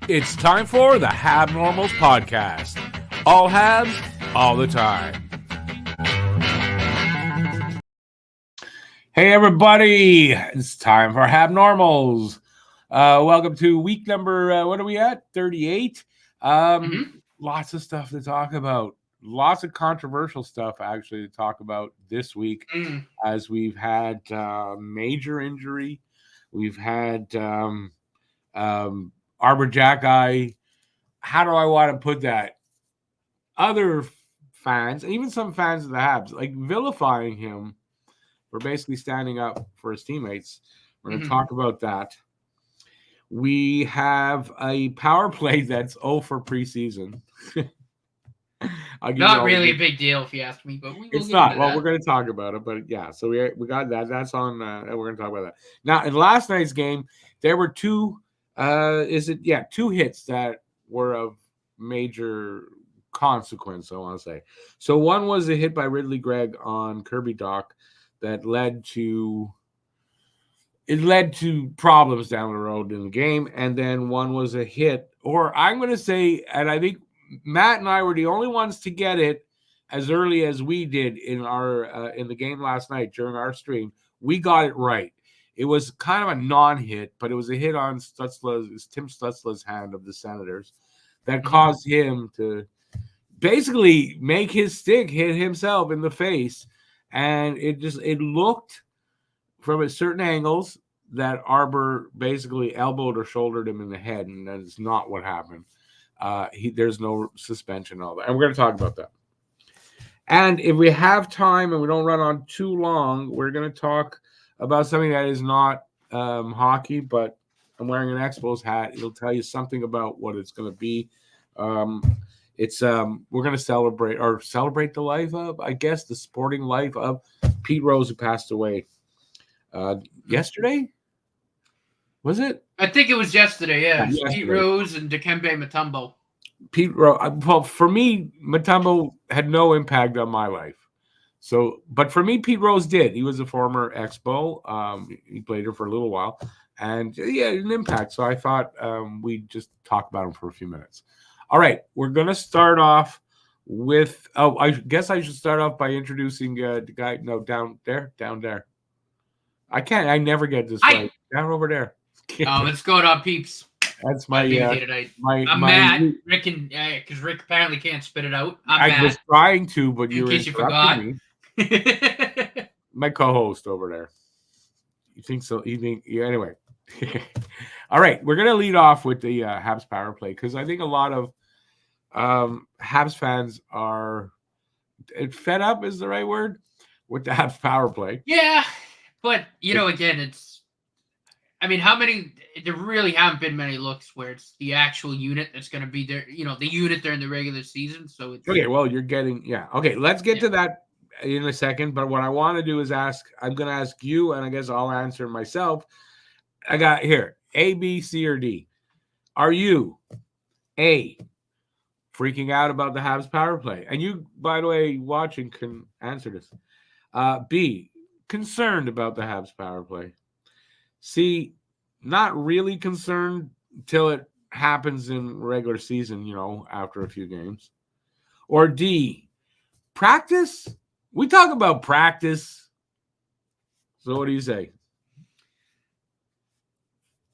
It's time for the HabNormals podcast. All Habs, all the time. Hey, everybody. It's time for HabNormals. Welcome to week number, what are we at? 38. Lots of stuff to talk about. Lots of controversial stuff, actually, to talk about this week as we've had major injury. We've had Arber Xhekaj. How do I want to put that? Other fans, even some fans of the Habs, like vilifying him for basically standing up for his teammates. We're going to talk about that. We have a power play that's 0 for preseason. Not really a big deal if you ask me, but it's not. Well, we're going to talk about it, but yeah. So we got that. That's on. We're going to talk about that now. In last night's game, there were two hits that were of major consequence, I want to say. So one was a hit by Ridley Gregg on Kirby Dach that led to problems down the road in the game, and then one was a hit, or I'm going to say, and I think Matt and I were the only ones to get it as early as we did in our in the game last night during our stream. We got it right. It was kind of a non-hit, but it was a hit on Tim Stutzla's hand of the Senators that caused him to basically make his stick hit himself in the face. And it looked from certain angles that Arber basically elbowed or shouldered him in the head, and that is not what happened. There's no suspension, all that. And we're going to talk about that. And if we have time and we don't run on too long, we're going to talk about something that is not hockey, but I'm wearing an Expos hat. It'll tell you something about what it's going to be. We're going to celebrate the life of, I guess, the sporting life of Pete Rose, who passed away yesterday. Was it? I think it was yesterday. Yeah, Pete Rose and Dikembe Mutombo. Pete Rose. Well, for me, Mutombo had no impact on my life. So, but for me, Pete Rose did. He was a former Expo. He played here for a little while, and yeah, an impact. So I thought we'd just talk about him for a few minutes. All right, we're going to start off with, I guess I should start off by introducing the guy. No, down there. I never get this right. Down over there. What's going on, peeps? That's my I'm Matt. Rick, because Rick apparently can't spit it out. I was trying to, but in case you forgot. Me. My co-host over there. You think so? Anyway. All right, we're gonna lead off with the Habs power play because I think a lot of Habs fans are fed up. Is the right word with the Habs power play? Yeah, but again, it's. I mean, how many? There really haven't been many looks where it's the actual unit that's going to be there. The unit during the regular season. So it's okay. Well, you're getting Okay, let's get to that in a second. But what I want to do is I'm going to ask you, and I guess I'll answer myself. I got here A, B, C, or D. Are you A, freaking out about the Habs power play? And you, by the way, watching can answer this. B, concerned about the Habs power play. C, not really concerned till it happens in regular season, after a few games. Or D, practice? We talk about practice. So what do you say?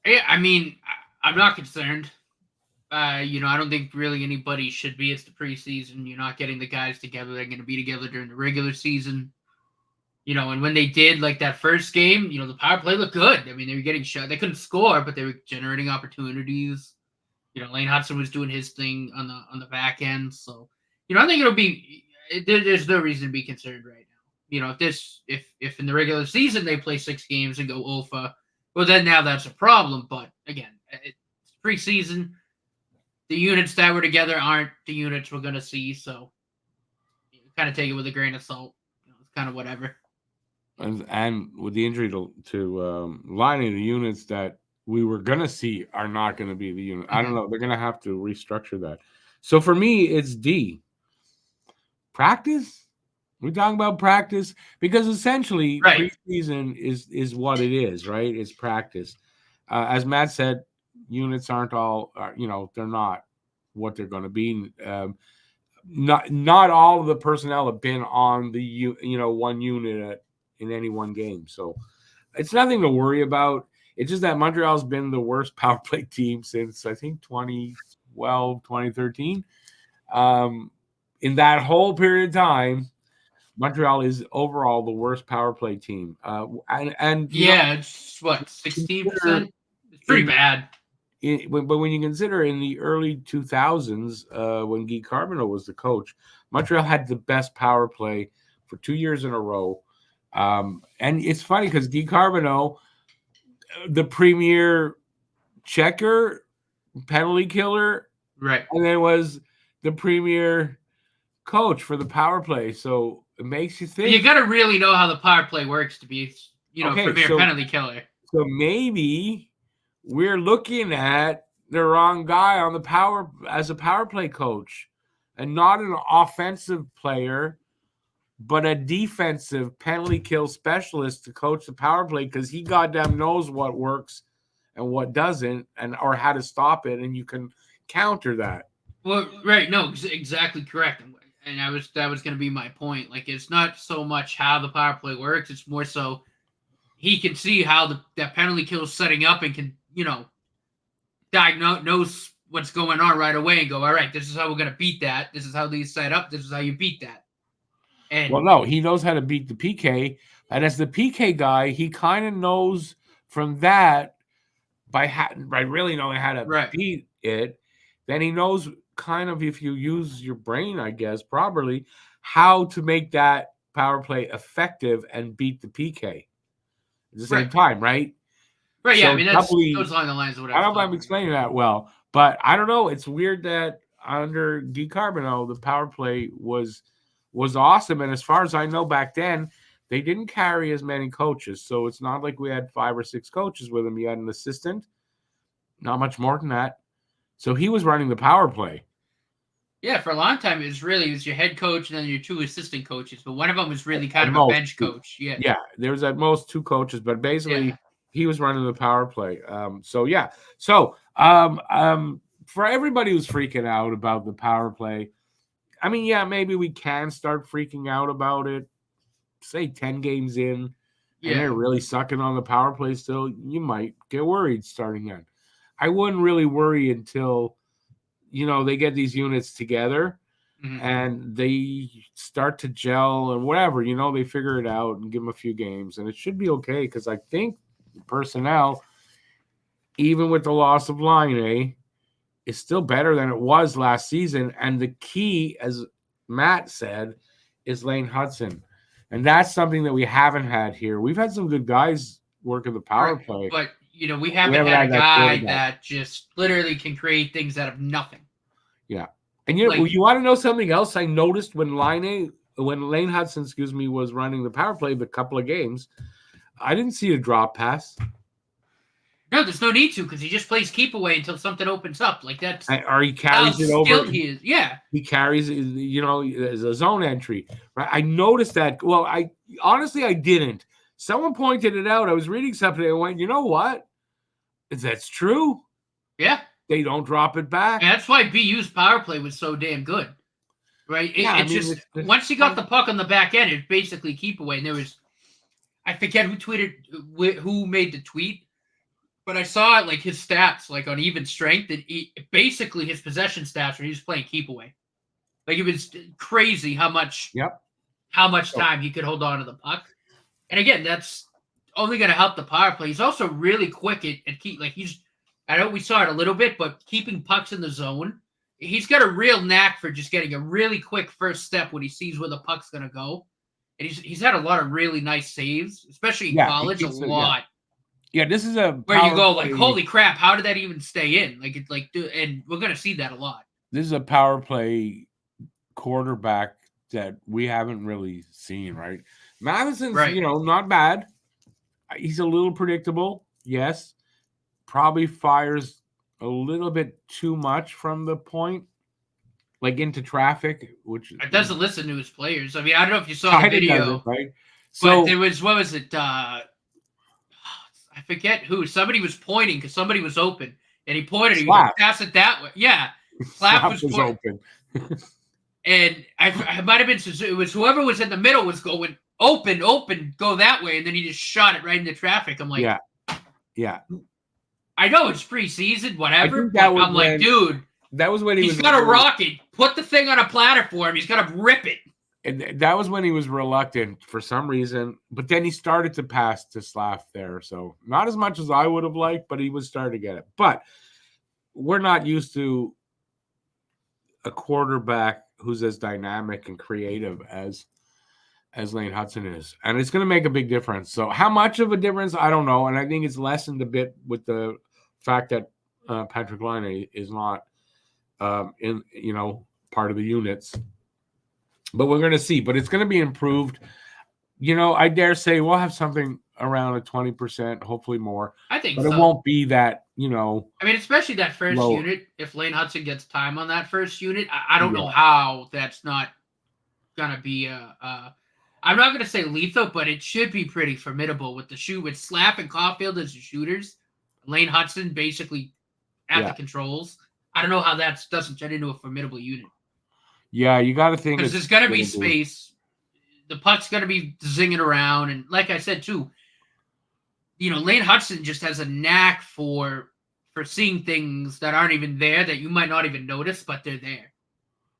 Yeah, I mean, I'm not concerned. I don't think really anybody should be. It's the preseason. You're not getting the guys together. They're going to be together during the regular season. And when they did, like, that first game, the power play looked good. I mean, they were getting shot. They couldn't score, but they were generating opportunities. Lane Hudson was doing his thing on the back end. So, I think it'll be there's no reason to be concerned right now. If in the regular season they play 6 games and go OFA, well, then now that's a problem. But, again, it's preseason. The units that were together aren't the units we're going to see. So, kind of take it with a grain of salt. It's kind of whatever. And with the injury to Laine, the units that we were going to see are not going to be the unit. I don't know. They're going to have to restructure that. So for me, it's D. Practice? We're talking about practice because essentially preseason is what it is, right? It's practice. As Matt said, units aren't all, they're not what they're going to be. Not all of the personnel have been on the one unit in any one game, so it's nothing to worry about. It's just that Montreal's been the worst power play team since I think 2012, 2013. In that whole period of time, Montreal is overall the worst power play team. And it's what, 16%? It's pretty bad. But when you consider in the early 2000s, when Guy Carbonneau was the coach, Montreal had the best power play for 2 years in a row. And it's funny because Guy Carbonneau, the premier checker, penalty killer, right, and then was the premier coach for the power play. So it makes you think. You got to really know how the power play works to be, premier penalty killer. So maybe we're looking at the wrong guy on the as a power play coach, and not an offensive player, but a defensive penalty kill specialist to coach the power play, because he goddamn knows what works and what doesn't, or how to stop it, and you can counter that. Well, right, no, exactly correct. And that was going to be my point. Like, it's not so much how the power play works; it's more so he can see how that penalty kill is setting up and can, knows what's going on right away and go, all right, this is how we're going to beat that. This is how these set up. This is how you beat that. And well, no, he knows how to beat the PK. And as the PK guy, he kind of knows from that by really knowing how to beat it. Then he knows kind of, if you use your brain, I guess, properly, how to make that power play effective and beat the PK at the same time, right? Right, yeah, so I mean, that goes along the lines of what I don't know if I'm explaining that well, but I don't know. It's weird that under Guy Carbonneau, the power play was awesome. And as far as I know, back then, they didn't carry as many coaches. So it's not like we had 5 or 6 coaches with him. He had an assistant, not much more than that. So he was running the power play. Yeah, for a long time, it was your head coach and then your 2 assistant coaches. But one of them was really kind of a bench coach. Yeah, there was at most 2 coaches, but basically he was running the power play. So for everybody who's freaking out about the power play, I mean, maybe we can start freaking out about it, say 10 games in, and they're really sucking on the power play still. You might get worried starting then. I wouldn't really worry until, they get these units together and they start to gel and whatever, they figure it out and give them a few games. And it should be okay, because I think personnel, even with the loss of Laine, is still better than it was last season. And the key, as Matt said, is Lane Hutson. And that's something that we haven't had here. We've had some good guys working the power play. But, we haven't had a guy that just literally can create things out of nothing. Yeah. And you want to know something else I noticed when Lane Hutson, was running the power play the couple of games, I didn't see a drop pass. No, there's no need to, because he just plays keep away until something opens up. Like, that's or he carries it over. How skilled he is. Yeah. He carries, as a zone entry. Right? I noticed that. Well, I didn't. Someone pointed it out. I was reading something and I went, you know what? That's true. Yeah. They don't drop it back. And that's why BU's power play was so damn good. Right? Once he got the puck on the back end, it basically keep away. And there was, I forget who made the tweet, but I saw it, like, his stats, like, on even strength, and basically his possession stats where he was playing keep away. Like, it was crazy how much time he could hold on to the puck. And again, that's only going to help the power play. He's also really quick at keep, like, I know we saw it a little bit, but keeping pucks in the zone, he's got a real knack for just getting a really quick first step when he sees where the puck's going to go. And he's had a lot of really nice saves, especially in college, a lot. Yeah, this is a where you go like, holy crap, how did that even stay in? And we're gonna see that a lot. This is a power play quarterback that we haven't really seen, right? Madison's, not bad. He's a little predictable, yes. Probably fires a little bit too much from the point, like into traffic, which it doesn't listen to his players. I mean, I don't know if you saw the video, right? So there was, what was it? I forget who. Somebody was pointing because somebody was open. and he pointed. He Slap. pass it that way. Yeah, Slap was open. And I might have been, it was whoever was in the middle was going open, go that way, and then he just shot it right into traffic. I'm like, yeah. I know it's preseason, whatever, but I'm like, dude, that was when he's got a rocket. Put the thing on a platter for him. He's got to rip it. And that was when he was reluctant for some reason, but then he started to pass to Slav there. So not as much as I would have liked, but he was starting to get it. But we're not used to a quarterback who's as dynamic and creative as Lane Hudson is. And it's going to make a big difference. So how much of a difference, I don't know. And I think it's lessened a bit with the fact that Patrik Laine is not in, part of the units. But we're going to see. But it's going to be improved. I dare say we'll have something around a 20%, hopefully more. I think but it won't be that, I mean, especially that first unit. If Lane Hudson gets time on that first unit, I don't know how that's not going to be I'm not going to say lethal, but it should be pretty formidable with the shoot with Slap and Caulfield as the shooters. Lane Hudson basically at the controls. I don't know how that doesn't turn into a formidable unit. Yeah, you got to think because there's going to be space. The puck's going to be zinging around, and like I said too, Lane Hudson just has a knack for seeing things that aren't even there that you might not even notice, but they're there.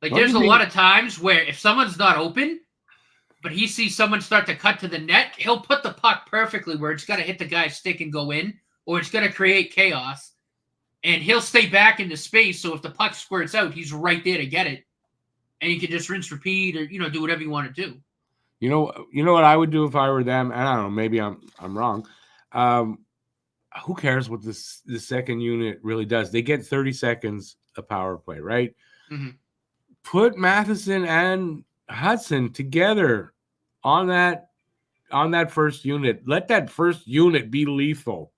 Like there's a lot of times where if someone's not open, but he sees someone start to cut to the net, he'll put the puck perfectly where it's going to hit the guy's stick and go in, or it's going to create chaos, and he'll stay back into space. So if the puck squirts out, he's right there to get it, and you can just rinse, repeat, or do whatever you want to do. You know what I would do if I were them, and I don't know, maybe I'm wrong. Who cares what the second unit really does? They get 30 seconds of power play, right? Mm-hmm. Put Matheson and Hudson together on that first unit. Let that first unit be lethal.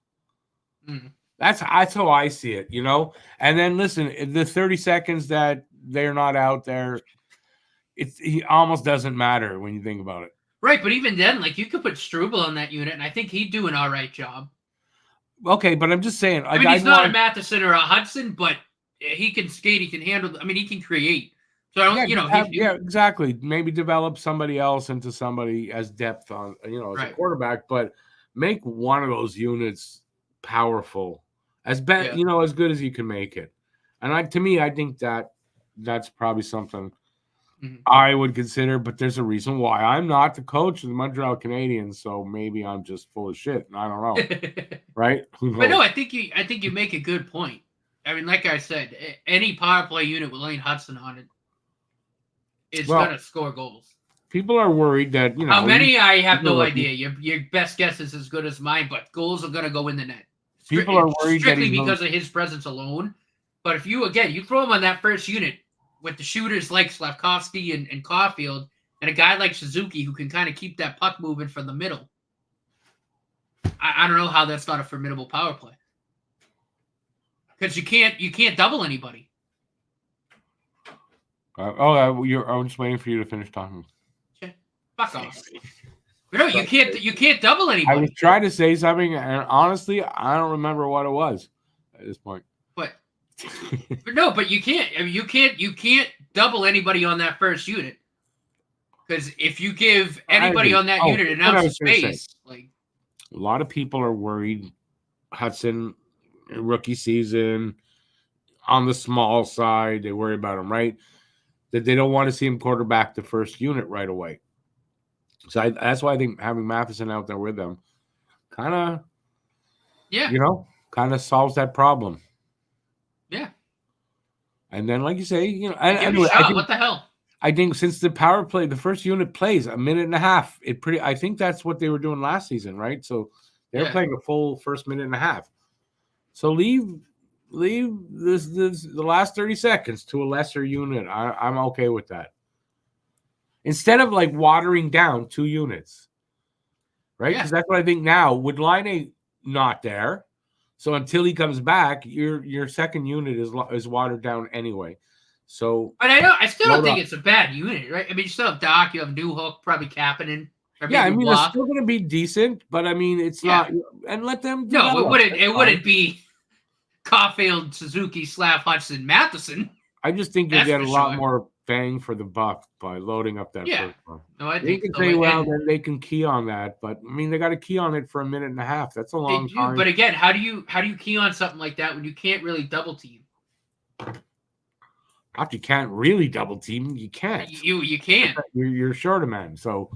Mm-hmm. That's how I see it, And then listen, the 30 seconds that they're not out there, it almost doesn't matter when you think about it. Right, but even then, like you could put Struble on that unit, and I think he'd do an all right job. Okay, but I'm just saying. I mean, he's not a Matheson or a Hudson, but he can skate. He can handle. I mean, he can create. So I don't, exactly. Maybe develop somebody else into somebody as depth on, as a quarterback, but make one of those units powerful, as as good as you can make it. And to me, I think that's probably something I would consider. But there's a reason why I'm not the coach of the Montreal Canadiens, so maybe I'm just full of shit. And I don't know, right? But no, I think you make a good point. I mean, like I said, any power play unit with Lane Hudson on it is going to score goals. People are worried that, how many, I have no idea. Your best guess is as good as mine, but goals are going to go in the net. People are worried strictly because of his presence alone. But if you throw him on that first unit with the shooters like Slavkovsky and Caulfield and a guy like Suzuki who can kind of keep that puck moving from the middle, I don't know how that's not a formidable power play. Because you can't double anybody. I'm just waiting for you to finish talking. Fuck off. But no, you can't double anybody. I was trying to say something, and honestly, I don't remember what it was at this point. But you can't. I mean, you can't double anybody on that first unit. Because if you give anybody on that unit an ounce of space, like a lot of people are worried. Hudson, rookie season, on the small side, they worry about him, right? That they don't want to see him quarterback the first unit right away. So that's why I think having Matheson out there with them kind of solves that problem. Yeah. And then, like you say, anyway, what the hell? I think since the power play, the first unit plays a minute and a half. I think that's what they were doing last season, right? So they're playing a full first minute and a half. So leave the last 30 seconds to a lesser unit. I'm okay with that. Instead of like watering down 2 units, right? Because that's what I think now. With Laine not there, so until he comes back, your second unit is watered down anyway. So, but I still don't think it's a bad unit, right? I mean, you still have Dach, you have Newhook, probably Kapanen. Yeah, I mean, it's still going to be decent, but I mean, it's not. And let them. No, it wouldn't be. Caulfield, Suzuki, Slav, Hudson, Matheson. I just think you'll That's get a for lot sure. more bang for the buck by loading up that Yeah. first one. No, I You think can so. say, well, And then they can key on that, but I mean, they got to key on it for a minute and a half. That's a they long do, time. but again, how do you key on something like that when you can't really double team? After you can't really double team, you can't. You can't. You're short a man. So,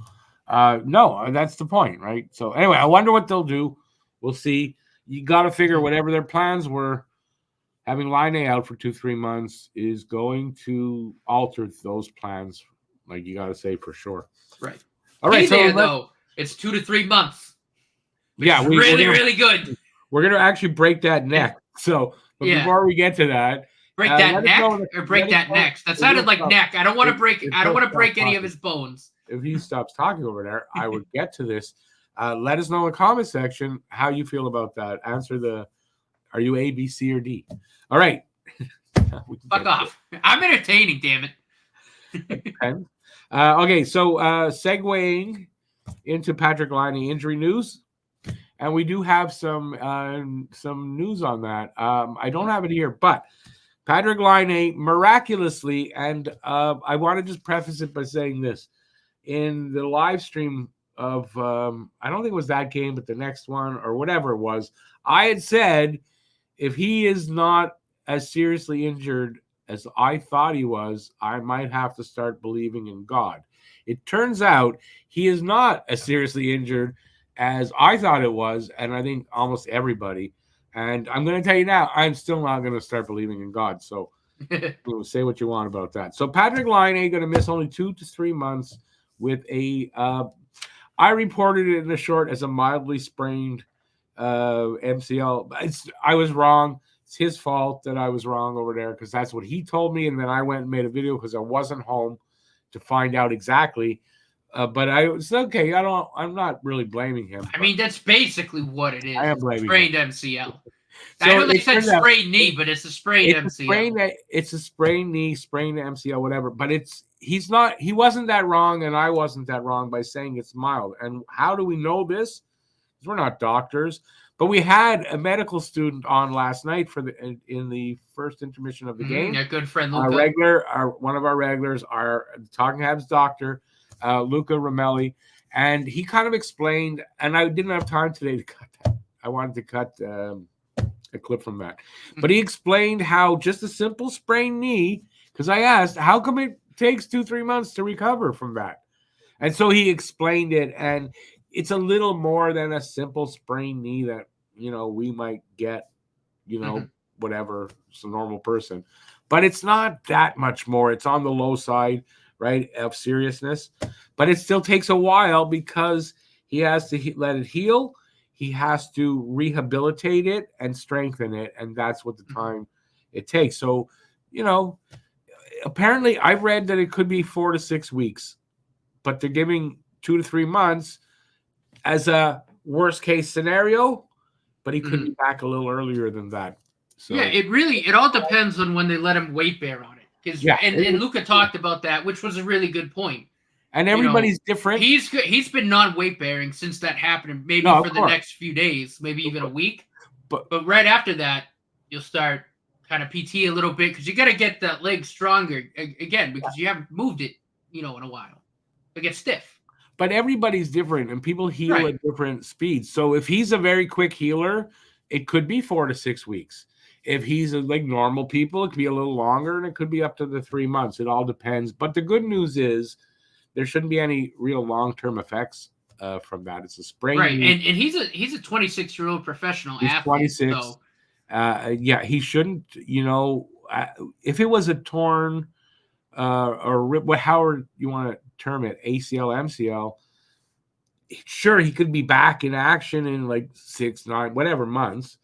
no, that's the point, right? So anyway, I wonder what they'll do. We'll see. You got to figure whatever their plans were. Having Laine out for 2-3 months is going to alter those plans. Like you got to say for sure. Right. All right. So though, it's 2 to 3 months. Yeah, really good. We're gonna actually break that neck. So, but before we get to that, break that neck or break that neck. That sounded like neck. I don't want to break. I don't want to break any of his bones. If he stops talking over there, I would get to this. Let us know in the comment section how you feel about that. Answer the: are you A, B, C, or D? All right. Fuck off. I'm entertaining. Damn it. Okay, so segueing into Patrik Laine injury news. And we do have some news on that. I don't have it here, but Patrik Laine miraculously, and I want to just preface it by saying this. In the live stream of, I don't think it was that game, but the next one or whatever it was, I had said, if he is not as seriously injured as I thought he was, I might have to start believing in God. It turns out he is not as seriously injured as I thought it was, and I think almost everybody. And I'm going to tell you now, I'm still not going to start believing in God. So say what you want about that. So Patrik Laine going to miss only 2 to 3 months with a, I reported it in the short as a mildly sprained MCL. I was wrong. It's his fault that I was wrong over there because that's what he told me. And then I went and made a video because I wasn't home to find out exactly. But it's okay. I'm not really blaming him. I mean, that's basically what it is. I am blaming sprained him. MCL. So I know they said sprained knee, but it's a sprained MCL. It's a sprained knee, sprained MCL, whatever. But he wasn't that wrong, and I wasn't that wrong by saying it's mild. And how do we know this? Because we're not doctors. But we had a medical student on last night in the first intermission of the game. A good friend, Luca. One of our regulars, our Talking Habs doctor, Luca Ramelli, and he kind of explained, and I didn't have time today to cut that. I wanted to cut a clip from that. But he explained how just a simple sprained knee, because I asked, how come it takes 2-3 months to recover from that? And so he explained it, and it's a little more than a simple sprained knee that, we might get, whatever, it's a normal person. But it's not that much more. It's on the low side, right, of seriousness. But it still takes a while because he has to let it heal. He has to rehabilitate it and strengthen it. And that's what the time it takes. So, apparently I've read that it could be 4 to 6 weeks. But they're giving 2 to 3 months as a worst case scenario, but he could be back a little earlier than that. So yeah, it all depends on when they let him weight bear on it. And Luca talked about that, which was a really good point. And everybody's different. He's been non-weight bearing since that happened, maybe for the next few days, maybe even a week. But right after that, you'll start kind of PT a little bit because you got to get that leg stronger again because you haven't moved it, in a while. It gets stiff. But everybody's different, and people heal at different speeds. So if he's a very quick healer, it could be 4 to 6 weeks. If he's like normal people, it could be a little longer, and it could be up to the 3 months. It all depends. But the good news is there shouldn't be any real long-term effects from that. It's a sprain. Right, and he's a 26-year-old professional athlete. 26. So. He shouldn't, if it was a torn or however you want to term it, ACL, MCL, sure, he could be back in action in like 6, 9, whatever months,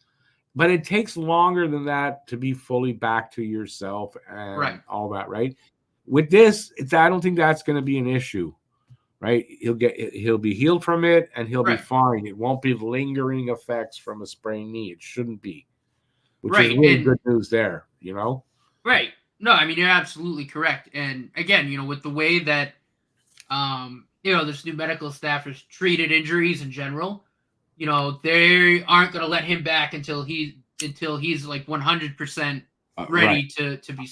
but it takes longer than that to be fully back to yourself and all that, right? With this, I don't think that's going to be an issue, right? He'll be healed from it and he'll be fine. It won't be lingering effects from a sprained knee. It shouldn't be, which is really good news there, Right. No, I mean, you're absolutely correct. And again, with the way that, this new medical staff has treated injuries in general, they aren't going to let him back until he until he's like 100% ready to be,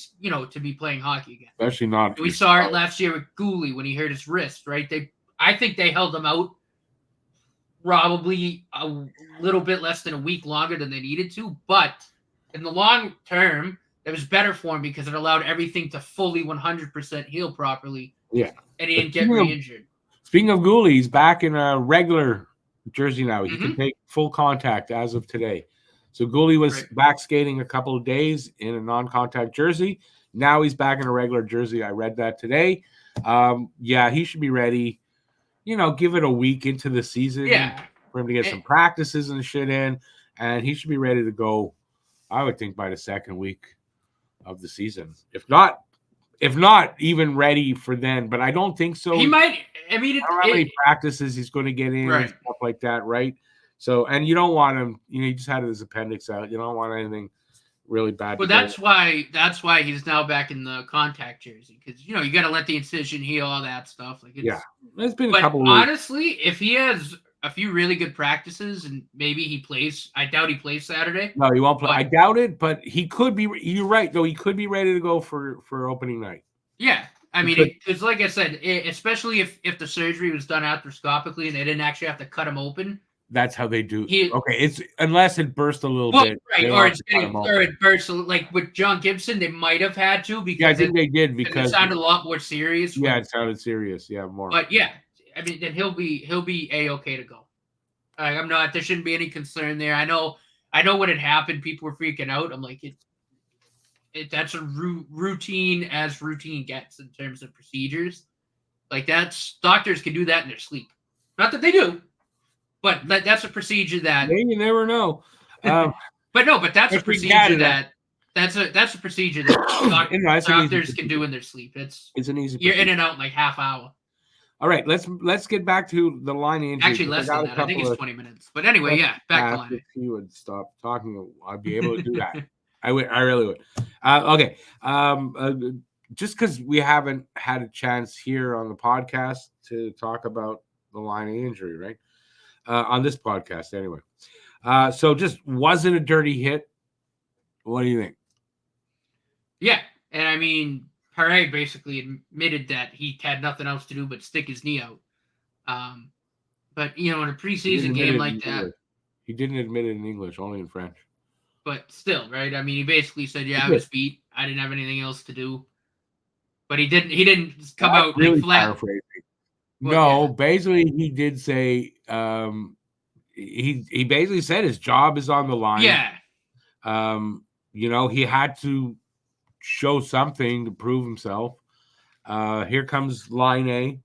to be playing hockey again. Especially not. We saw it last year with Gooley when he hurt his wrist, right? I think they held him out probably a little bit less than a week longer than they needed to, but in the long term, it was better for him because it allowed everything to fully 100% heal properly. Yeah. And he didn't get re-injured. Speaking of Gooley, he's back in a regular jersey now. He can take full contact as of today. So Gooley was back skating a couple of days in a non-contact jersey. Now he's back in a regular jersey. I read that today. Yeah, he should be ready. Give it a week into the season for him to get some practices and shit in, and he should be ready to go, I would think, by the second week of the season. If not even ready for then, but I don't think so. He might. I don't know how many practices he's going to get in and stuff like that, right? So, and you don't want him. He just had his appendix out. You don't want anything really bad. Well, that's why he's now back in the contact jersey, because you got to let the incision heal, all that stuff. Like, it's been a couple of honestly, if he has a few really good practices and maybe he plays, I doubt he plays Saturday. No, he won't play. I doubt it, but he could be. You're right, though. He could be ready to go for opening night. Yeah. I mean, it's like I said, especially if the surgery was done arthroscopically and they didn't actually have to cut him open. That's how they do. Okay, it's unless it burst a little bit, right? Or it burst. Like with John Gibson, they might have had to because I think they did because it sounded a lot more serious. Yeah, it sounded serious. Yeah, more. But yeah, I mean, then he'll be a-okay to go. I'm not. There shouldn't be any concern there. I know what had happened. People were freaking out. I'm like, that's a routine as routine gets in terms of procedures. Like doctors can do that in their sleep. Not that they do. But that's a procedure that you never know. But that's a procedure that's a procedure that doctors can do in their sleep. It's an easy. You're in and out in like half hour. All right, let's get back to the line injury. Actually, less than that. I think it's 20 minutes. But anyway, back to line. If he would stop talking, I'd be able to do that. I really would. Okay. Just because we haven't had a chance here on the podcast to talk about the line injury, right? On this podcast, anyway. So just wasn't a dirty hit. What do you think? Yeah, and I mean, Paré basically admitted that he had nothing else to do but stick his knee out. But in a preseason game like that, he didn't admit it in English, only in French. But still, right? I mean, he basically said, "Yeah, I was beat. I didn't have anything else to do." But he didn't come out really like flat. No, basically he did say he basically said his job is on the line. Yeah. He had to show something to prove himself. Here comes Laine,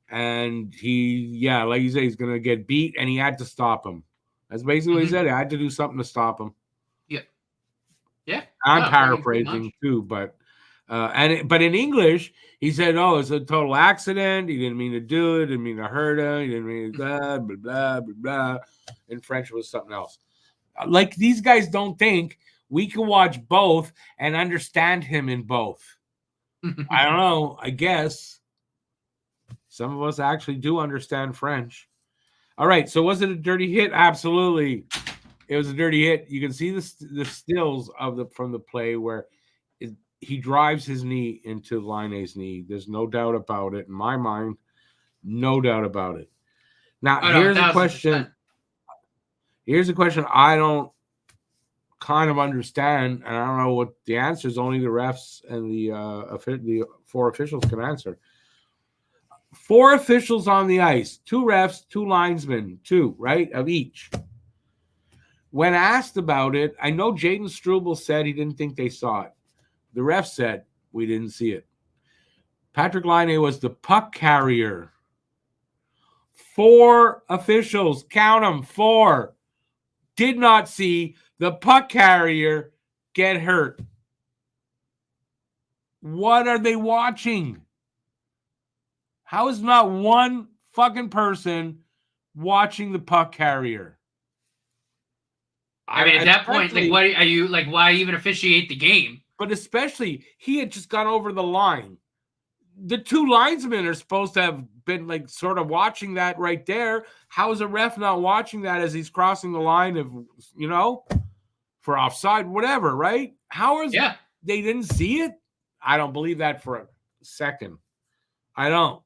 and like you say, he's gonna get beat, and he had to stop him. That's basically what he said. I had to do something to stop him. Yeah. Yeah. I'm paraphrasing too, but but in English, he said, "Oh, it's a total accident. He didn't mean to do it. Didn't mean to hurt him. He didn't mean to blah blah blah blah blah." In French, it was something else. Like these guys don't think we can watch both and understand him in both. I don't know. I guess some of us actually do understand French. All right. So was it a dirty hit? Absolutely. It was a dirty hit. You can see the stills from the play where he drives his knee into Laine's knee. There's no doubt about it in my mind. No doubt about it. Now, here's a question. Here's a question I don't kind of understand, and I don't know what the answer is. Only the refs and the 4 officials can answer. 4 officials on the ice, 2 refs, 2 linesmen, 2, right, of each. When asked about it, I know Jaden Struble said he didn't think they saw it. The ref said we didn't see it. Patrik Laine was the puck carrier. 4 officials, count them, 4, did not see the puck carrier get hurt. What are they watching? How is not one fucking person watching the puck carrier? I mean, at that point, like, what are you like? Why even officiate the game? But especially, he had just gone over the line. The 2 linesmen are supposed to have been like sort of watching that right there. How is a ref not watching that as he's crossing the line of, for offside, whatever, right? How is they didn't see it? I don't believe that for a second. I don't.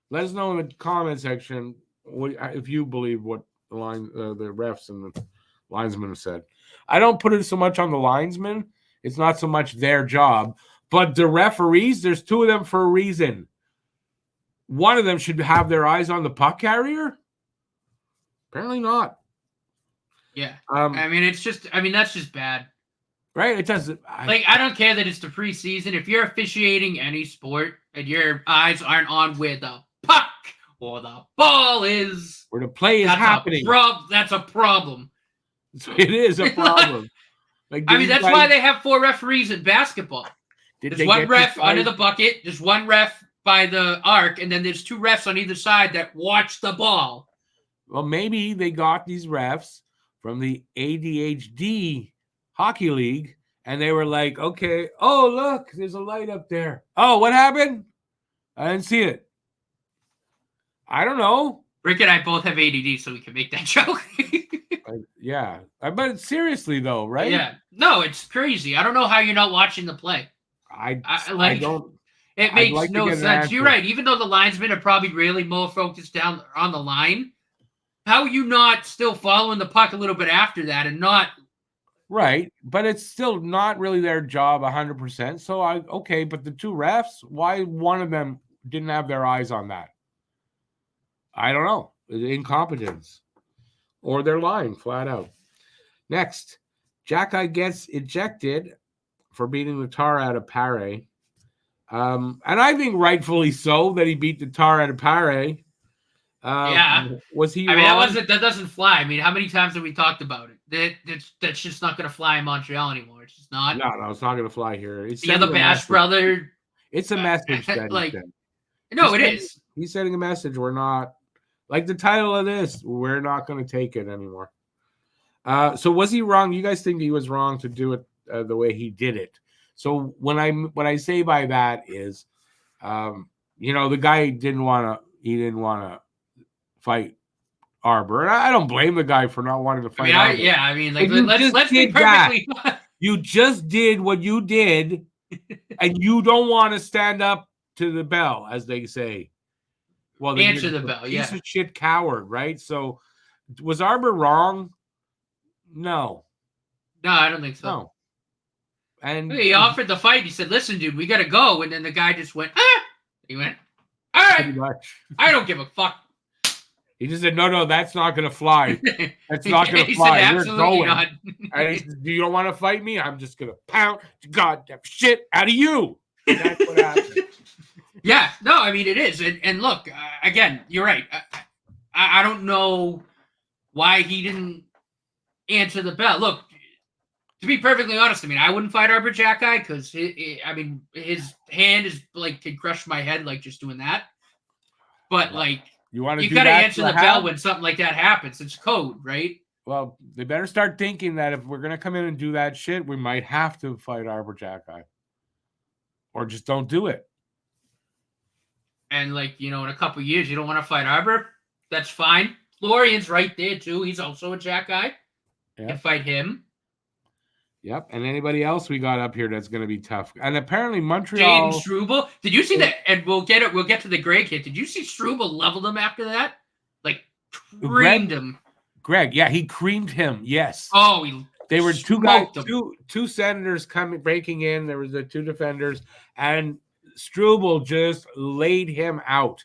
Let us know in the comment section if you believe what the refs and the linesmen have said. I don't put it so much on the linesmen. It's not so much their job. But the referees, there's two of them for a reason. One of them should have their eyes on the puck carrier. Apparently not. Yeah. That's just bad. Right? It doesn't. I don't care that it's the preseason. If you're officiating any sport and your eyes aren't on where the puck or the ball is, where the play is happening, that's a problem. It is a problem. That's why they have 4 referees in basketball. There's one ref under the bucket, there's one ref by the arc, and then there's 2 refs on either side that watch the ball. Well, maybe they got these refs from the ADHD hockey league, and they were like, okay, oh, look, there's a light up there. Oh, what happened? I didn't see it. I don't know. Rick and I both have ADD, so we can make that joke. Yeah. But seriously, though, right? Yeah. No, it's crazy. I don't know how you're not watching the play. I don't. It makes no sense. You're right. Even though the linesmen are probably really more focused down on the line, how are you not still following the puck a little bit after that and not... Right, but it's still not really their job 100%. So, but the 2 refs, why one of them didn't have their eyes on that? I don't know. Incompetence. Or they're lying flat out. Next, Xhekaj gets ejected for beating the tar out of Pare. And I think rightfully so that he beat the tar out of Pare. Was he wrong? That doesn't fly. I mean, how many times have we talked about it? That's just not going to fly in Montreal anymore. It's just not. No, it's not going to fly here. It's the Bash brother. It's a message that no, it is. He's sending a message. We're not, like the title of this, we're not going to take it anymore. So was he wrong? You guys think he was wrong to do it the way he did it? So what I say by that is, the guy didn't want to fight Arber. And I don't blame the guy for not wanting to fight Arber. Let's be perfectly... You just did what you did, and you don't want to stand up to the bell, as they say. Well, answer the bell, piece of shit coward, right? So, was Arber wrong? No, I don't think so. No. And he offered the fight. He said, "Listen, dude, we got to go." And then the guy just went, "Ah." He went, "All right, I don't give a fuck." He just said, no, that's not going to fly. That's not going to fly. We're going. Not. And he said, do you don't want to fight me? I'm just going to pound the goddamn shit out of you. And that's what happened. Yeah, no, I mean, it is. And look, again, you're right. I don't know why he didn't answer the bell. Look, to be perfectly honest, I mean, I wouldn't fight Arber Xhekaj because, his hand is can crush my head, just doing that. But, you got to answer the bell when something like that happens. It's code, right? Well, they better start thinking that if we're going to come in and do that shit, we might have to fight Arber Xhekaj. Or just don't do it. And, in a couple of years, you don't want to fight Arber? That's fine. Florian's right there, too. He's also a Xhekaj. You can fight him. Yep. And anybody else we got up here that's going to be tough. And apparently Montreal... Jaden Struble. Did you see that? And we'll get to the Greg hit. Did you see Struble leveled him after that? Creamed him. Greg, yeah, he creamed him. Yes. Oh, they were two guys, two Senators breaking in. There was the 2 defenders. And Struble just laid him out.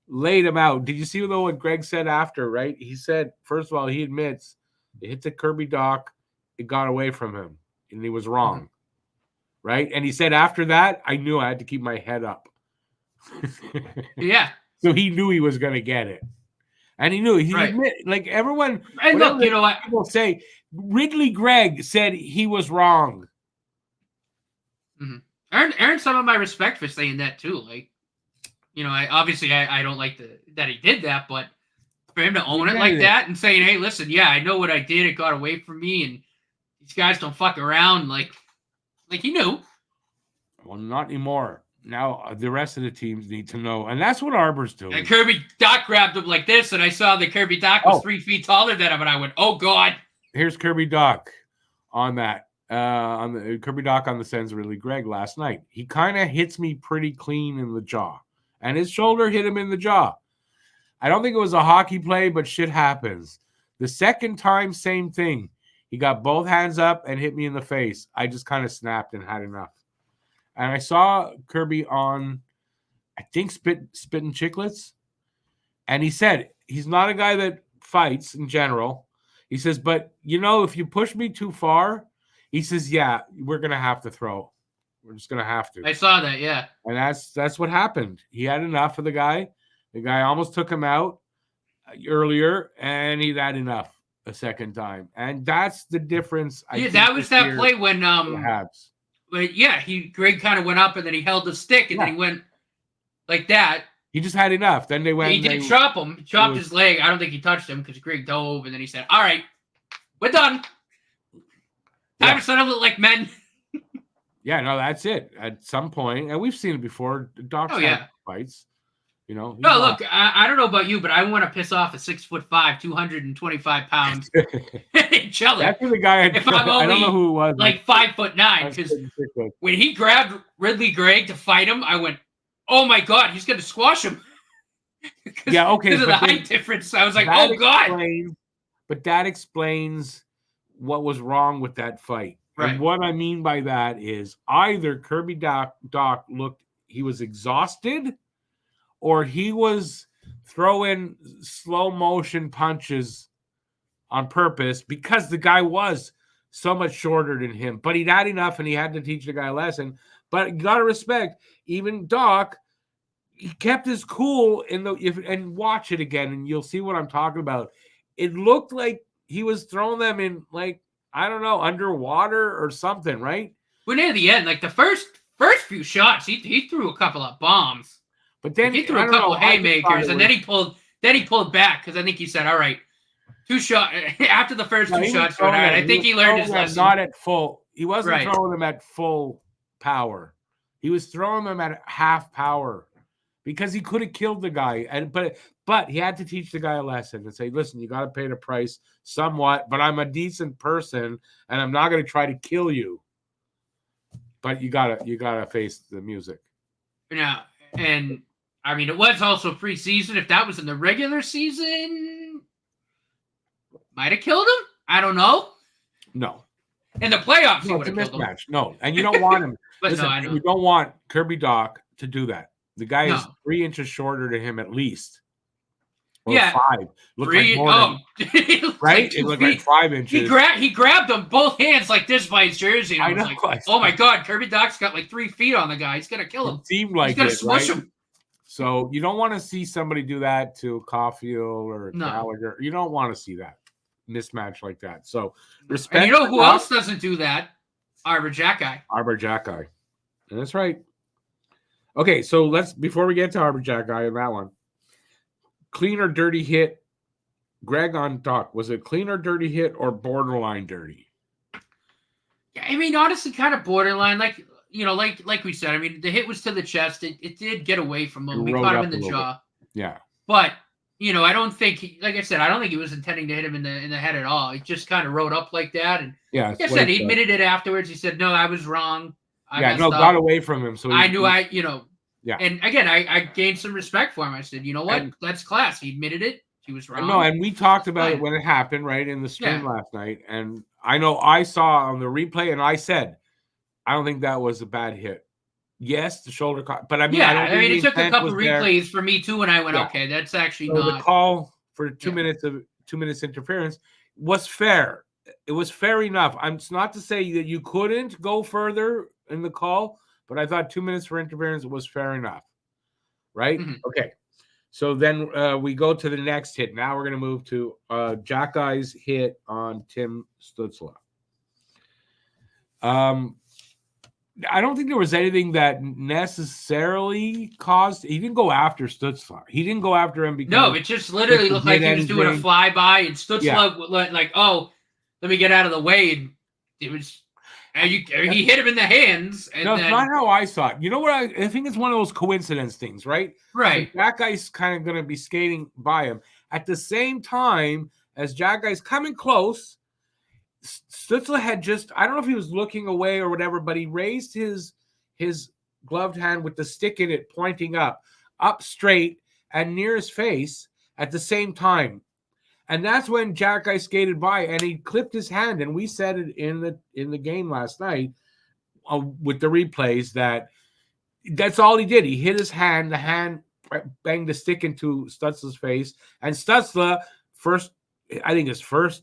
Did you see though what Greg said after, right? He said, first of all, he admits it hit the Kirby Dach. It got away from him, and he was wrong, right? And he said, after that, I knew I had to keep my head up. Yeah. So he knew he was going to get it. And he knew. He admit, everyone... And look, you know what? People say, Ridley Gregg said he was wrong. Mm-hmm. Earned some of my respect for saying that, too. I don't like that he did that, but for him to own it like that and saying, hey, listen, I know what I did. It got away from me, and these guys don't fuck around. He knew. Well, not anymore. Now the rest of the teams need to know, and that's what Arber's doing. And Kirby Dach grabbed him like this, and I saw that Kirby Dach was 3 feet taller than him, and I went, "Oh God!" Here's Kirby Dach. on that. On the Kirby Dach on the Sens really Greg last night. He kind of hits me pretty clean in the jaw, and his shoulder hit him in the jaw. I don't think it was a hockey play, but shit happens. The second time, same thing. He got both hands up and hit me in the face. I just kind of snapped and had enough. And I saw Kirby on, I think, Spittin' Chicklets, and he said he's not a guy that fights in general. He says, but if you push me too far. He says, yeah, we're going to have to throw. We're just going to have to. I saw that, yeah. And that's what happened. He had enough of the guy. The guy almost took him out earlier, and he had enough a second time. And that's the difference. That was that play when Habs. But yeah, Greg kind of went up, and then he held the stick, and then he went like that. He just had enough. Then they went. He did chop him. He chopped his leg. I don't think he touched him because Greg dove, and then he said, all right, we're done. Time to settle it like men. Yeah, no, that's it. At some point, and we've seen it before. Docs have fights. No, look, I don't know about you, but I want to piss off a 6'5", 225 pounds Jelly. That's the guy. If I'm only, I don't know who it was. Like 5'9", because when he grabbed Ridley Gregg to fight him, I went, "Oh my god, he's going to squash him." Yeah, okay. Because of the height difference, I was like, "Oh god." But that explains what was wrong with that fight. Right. And what I mean by that is either Kirby Dach looked, he was exhausted, or he was throwing slow motion punches on purpose because the guy was so much shorter than him. But he'd had enough, and he had to teach the guy a lesson. But you got to respect, even Dach, he kept his cool and watch it again, and you'll see what I'm talking about. It looked like he was throwing them in, like, I don't know, underwater or something, right? But near the end, like the first few shots, he threw a couple of bombs. But then he threw a couple of haymakers, and then he pulled back because I think he said, "All right, 2 shots." After the first 2 shots, I think he learned his lesson. Not at full. He wasn't throwing them at full power. He was throwing them at half power because he could have killed the guy. But he had to teach the guy a lesson and say, "Listen, you got to pay the price somewhat. But I'm a decent person, and I'm not going to try to kill you. But you gotta face the music." Yeah, and I mean, it was also preseason. If that was in the regular season, might have killed him. I don't know. No. In the playoffs, he would have killed him. No, and you don't want him. But listen, no, I know. You don't want Kirby Dach to do that. The guy is 3 inches shorter than him at least. Or 5. Looked 3. Like right? It looked like 5 inches. He grabbed them both hands like this by his jersey. And I was like, oh my god, Kirby Dach's got like 3 feet on the guy. He's gonna kill him. It seemed like he's gonna smush him. So you don't want to see somebody do that to Caulfield or Gallagher. You don't want to see that mismatch like that. So respect. And you know who else doesn't do that? Arber Xhekaj. That's right. Okay, so before we get to Arber Xhekaj and that one, clean or dirty hit, Greg on Dach. Was it clean or dirty hit or borderline dirty? Yeah, I mean, honestly, kind of borderline. Like we said, I mean, the hit was to the chest. It did get away from him. We caught him in the jaw. Yeah. But, I don't think, I don't think he was intending to hit him in the head at all. He just kind of rode up like that. And like I said, he admitted it afterwards. He said, "No, I was wrong. Got away from him." So I knew Yeah. And again, I gained some respect for him. I said, you know what? That's class. He admitted it. He was wrong. No, and we talked about it when it happened, right, in the stream last night. And I know I saw on the replay, and I said, I don't think that was a bad hit. Yes, the shoulder caught, but I mean, it took a couple replays for me too, and I went, okay, that's actually not. The call for 2 minutes interference was fair. It was fair enough. It's not to say that you couldn't go further in the call, but I thought 2 minutes for interference was fair enough, right? Mm-hmm. Okay, so then we go to the next hit. Now we're going to move to Xhekaj's hit on Tim Stützle. I don't think there was anything that necessarily caused. He didn't go after Stützle. He didn't go after him because it just literally looked like he was doing a flyby, and Stützle like, "Oh, let me get out of the way," and it was. And he hit him in the hands. And it's not how I saw it. You know what? I think it's one of those coincidence things, right? Right. So that guy's kind of going to be skating by him at the same time as Xhekaj's coming close. Stützle had just, I don't know if he was looking away or whatever, but he raised his gloved hand with the stick in it pointing up straight and near his face at the same time. And that's when Xhekaj skated by and he clipped his hand. And we said it in the game last night with the replays that that's all he did. He hit his hand. The hand banged the stick into Stützle's face. And Stützle, his first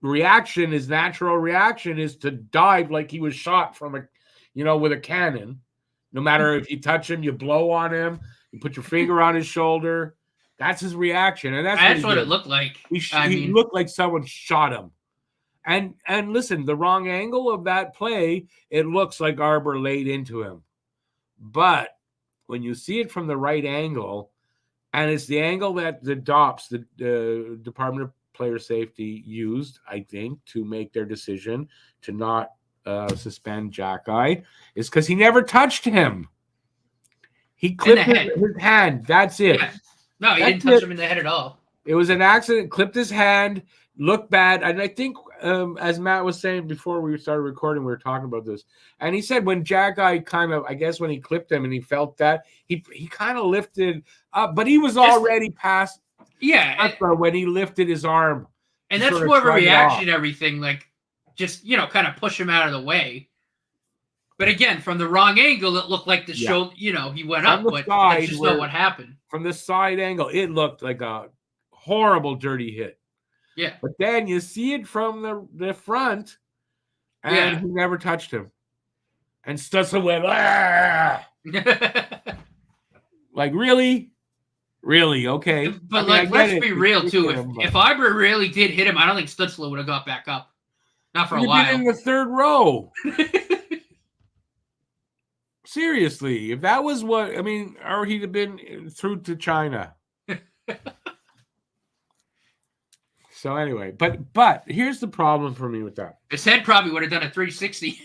reaction, his natural reaction is to dive like he was shot from with a cannon. No matter if you touch him, you blow on him, you put your finger on his shoulder. That's his reaction. And that's what it looked like. He looked like someone shot him. And listen, the wrong angle of that play, it looks like Arber laid into him. But when you see it from the right angle, and it's the angle that the DOPS, the Department of Player Safety, used, I think, to make their decision to not suspend Xhekaj, is because he never touched him. He clipped his hand. That's it. Yeah. No, he didn't touch him in the head at all. It was an accident. Clipped his hand. Looked bad. And I think, as Matt was saying before we started recording, we were talking about this. And he said when Xhekaj kind of, I guess when he clipped him and he felt that, he kind of lifted up. But he was already past. Yeah. When he lifted his arm. And that's more of a reaction to everything. Like, just, kind of push him out of the way. But again, from the wrong angle, it looked like the shoulder, he went up, but that's just not what happened. From the side angle, it looked like a horrible, dirty hit. Yeah. But then you see it from the front, and he never touched him. And Stützle went, ah! Like, really? Really? Okay. But, let's be real, too. If Arber really did hit him, I don't think Stützle would have got back up. Not for a while. He'd been in the third row. Seriously, if that was or he'd have been through to China. So anyway, but here's the problem for me with that. His head probably would have done a 360.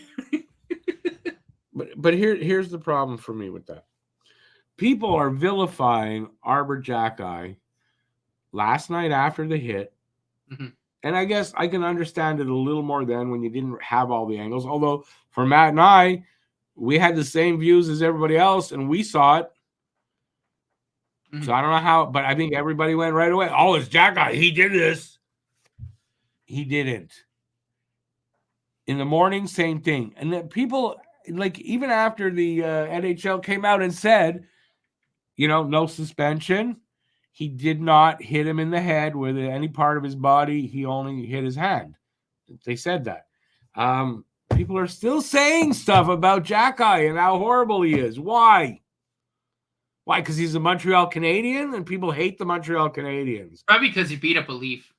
but here's the problem for me with that. People are vilifying Arber Xhekaj last night after the hit. Mm-hmm. And I guess I can understand it a little more then when you didn't have all the angles. Although for Matt and I, we had the same views as everybody else, and we saw it. Mm-hmm. So I don't know how, but I think everybody went right away. Oh, it's Xhekaj. He did this. He didn't. In the morning, same thing. And then people, even after the NHL came out and said, no suspension, he did not hit him in the head with any part of his body. He only hit his hand. They said that. People are still saying stuff about Xhekaj and how horrible he is. Why? Why? Because he's a Montreal Canadian and people hate the Montreal Canadiens. Probably because he beat up a Leaf.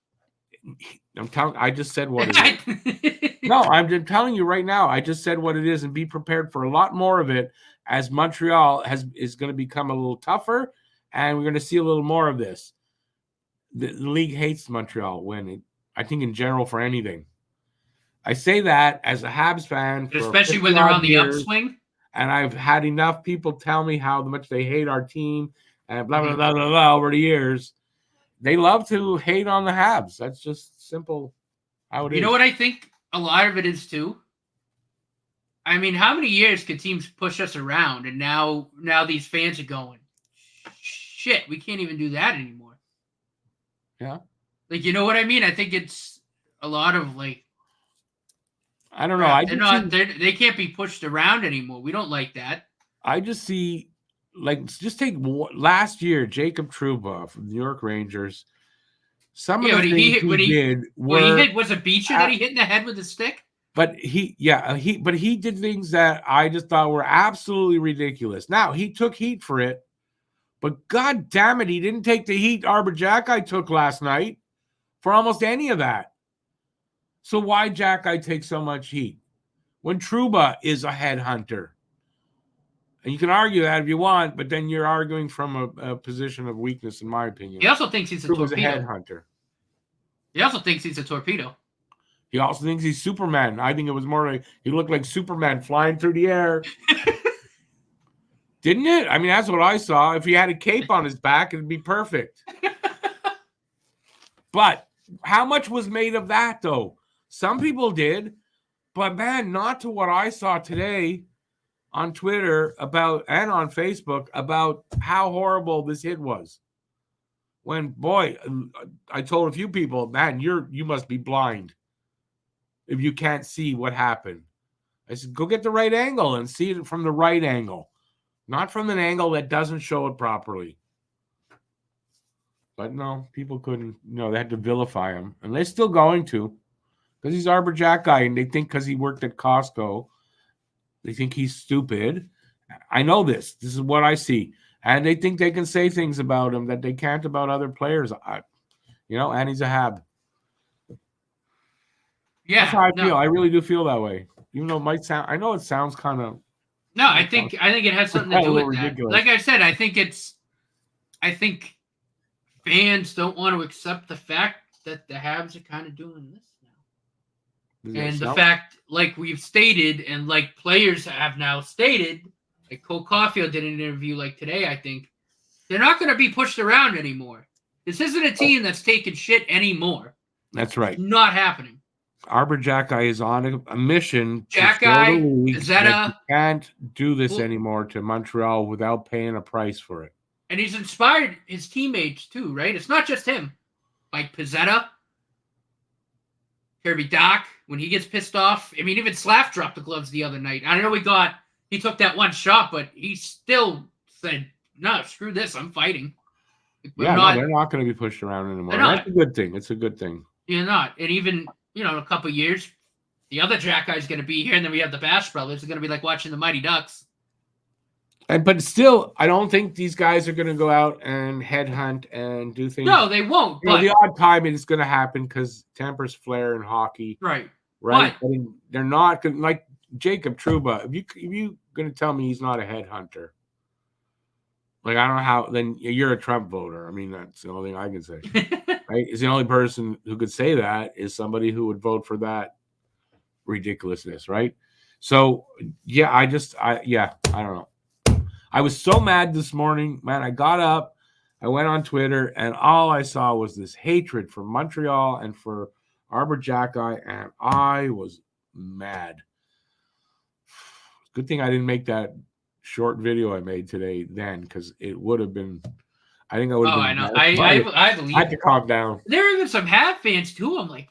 I just said what it is. No, I'm just telling you right now. I just said what it is, and be prepared for a lot more of it as Montreal is going to become a little tougher, and we're going to see a little more of this. The league hates Montreal I think in general for anything. I say that as a Habs fan, especially when they're on the upswing. And I've had enough people tell me how much they hate our team and blah blah blah blah blah over the years. They love to hate on the Habs. That's just simple how it is. You know what I think a lot of it is too? I mean, how many years could teams push us around, and now these fans are going, shit, we can't even do that anymore. Yeah. You know what I mean? I think it's a lot of I don't know. They can't be pushed around anymore. We don't like that. I just see, just take last year, Jacob Trouba from the New York Rangers. Some of the things he did was it Beecher that he hit in the head with a stick? But he did things that I just thought were absolutely ridiculous. Now, he took heat for it, but God damn it, he didn't take the heat Arber Xhekaj took last night for almost any of that. So why Xhekaj take so much heat when Trouba is a headhunter? And you can argue that if you want, but then you're arguing from a position of weakness, in my opinion. He also thinks he's a torpedo. A headhunter. He also thinks he's a torpedo. He also thinks he's Superman. I think it was more like he looked like Superman flying through the air. Didn't it? I mean, that's what I saw. If he had a cape on his back, it'd be perfect. But how much was made of that, though? Some people did, but man, not to what I saw today on Twitter about and on Facebook about how horrible this hit was. When, boy, I told a few people, man, you must be blind if you can't see what happened. I said, go get the right angle and see it from the right angle, not from an angle that doesn't show it properly. But no, people couldn't, they had to vilify him. And they're still going to, because he's Arber Xhekaj, and they think because he worked at Costco, they think he's stupid. I know this. This is what I see. And they think they can say things about him that they can't about other players. And he's a Hab. Yeah. That's how I feel. I really do feel that way. Even though it might sound, I know it sounds kind of. No, I think it has something to do with ridiculous. That. Like I said, I think fans don't want to accept the fact that the Habs are kind of doing this now. And the fact, like we've stated, and like players have now stated, like Cole Caulfield did an interview like today, I think, they're not going to be pushed around anymore. This isn't a team that's taking shit anymore. That's right. It's not happening. Arber Xhekaj is on a mission to show the league that you can't do this anymore to Montreal without paying a price for it. And he's inspired his teammates too, right? It's not just him. Like Pizzetta, Kirby Dach, when he gets pissed off. I mean, even Slav dropped the gloves the other night. I know he took that one shot, but he still said, no, screw this, I'm fighting. They're not going to be pushed around anymore. That's a good thing. It's a good thing. You're not. And even, in a couple of years, the other Xhekaj is going to be here, and then we have the Bash Brothers. It's going to be like watching the Mighty Ducks. But still, I don't think these guys are going to go out and headhunt and do things. No, they won't. But the odd time it's going to happen because tempers flare in hockey. Right. But they're not going to, like Jacob Trouba. If you going to tell me he's not a headhunter, like I don't know how. Then you're a Trump voter. I mean, that's the only thing I can say. Right? Is the only person who could say that is somebody who would vote for that ridiculousness, right? So yeah, I don't know. I was so mad this morning, man. I got up, I went on Twitter, and all I saw was this hatred for Montreal and for Arber Xhekaj, and I was mad. Good thing I didn't make that short video I made today then, because it would have been. I think I would have been. I know. I believe. I had to calm down. There are even some Habs fans too. I'm like,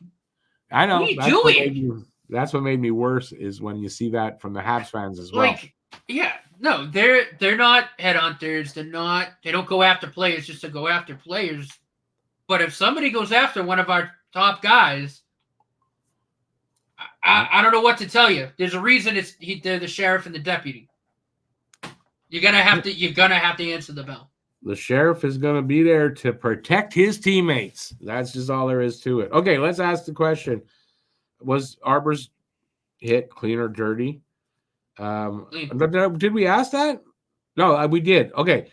I know. What are you doing? That's what made me worse is when you see that from the Habs fans as well. Like, yeah, no, they're not headhunters. They don't go after players just to go after players. But if somebody goes after one of our top guys, I don't know what to tell you. There's a reason they're the sheriff and the deputy. You're gonna have to answer the bell. The sheriff is going to be there to protect his teammates. That's just all there is to it. Okay, let's ask the question. Was Arber's hit clean or dirty? Did we ask that? No, we did. Okay.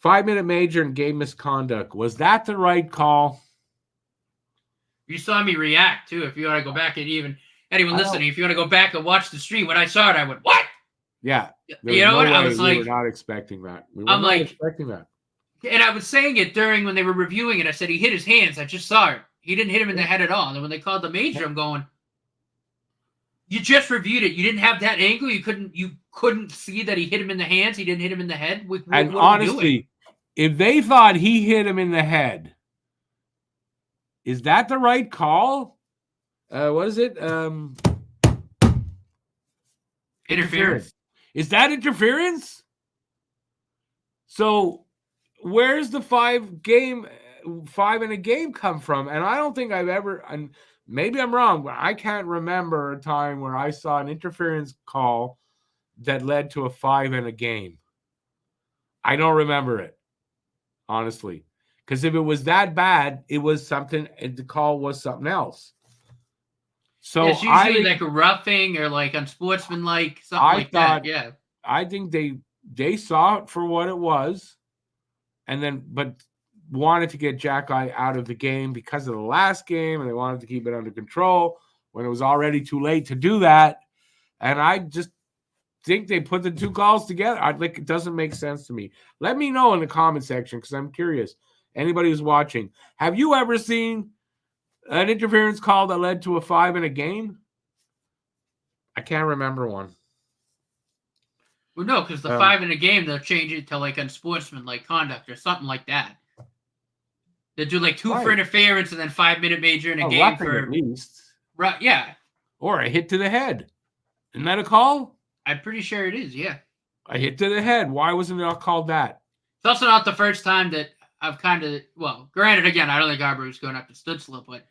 5-minute major and game misconduct. Was that the right call? You saw me react, too. If you want to go back and anyone listening, if you want to go back and watch the stream, when I saw it, I went, what? Yeah. You know what? I was like, we were not expecting that. We were not expecting that. And I was saying it when they were reviewing it. I said he hit his hands. I just saw it. He didn't hit him in the head at all. And when they called the major, I'm going, you just reviewed it. You didn't have that angle. You couldn't see that he hit him in the hands. He didn't hit him in the head. And honestly, if they thought he hit him in the head, is that the right call? What is it? Interference. Is that interference? So where's the 5 in a game come from? And I don't think I've ever, and maybe I'm wrong, but I can't remember a time where I saw an interference call that led to a 5 in a game. I don't remember it, honestly. Because if it was that bad, it was something, the call was something else. So it's usually like a roughing or like unsportsmanlike, something that. Yeah. I think they saw it for what it was, but wanted to get Xhekaj out of the game because of the last game, and they wanted to keep it under control when it was already too late to do that. And I just think they put the two calls together. It doesn't make sense to me. Let me know in the comment section because I'm curious. Anybody who's watching, have you ever seen An interference call that led to a 5 in a game? I can't remember one. Well, no, because the 5 in a game, they'll change it to like unsportsmanlike conduct or something like that. They'll do like 2 for interference and then 5-minute major in a game for at least. Right? Yeah. Or a hit to the head. Isn't that a call? I'm pretty sure it is. Yeah. A hit to the head. Why wasn't it called that? It's also not the first time that I've kind of, well, granted, again, I don't think Arber was going after Stützle, but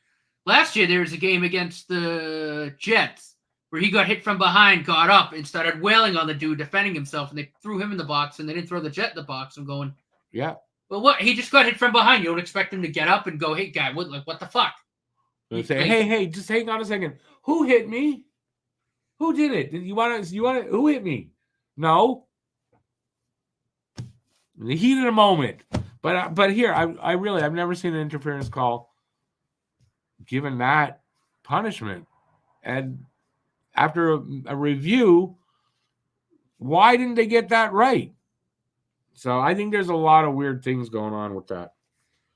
last year there was a game against the Jets where he got hit from behind, got up, and started wailing on the dude, defending himself, and they threw him in the box, and they didn't throw the Jet in the box. I'm going, yeah. Well, what? He just got hit from behind. You don't expect him to get up and go, hey, guy, what the fuck? And say, hey, just hang on a second. Who hit me? Who did it? Did you want to? Who hit me? No. In the heat of the moment. But here, I've never seen an interference call given that punishment. And after a review, why didn't they get that right? So I think there's a lot of weird things going on with that.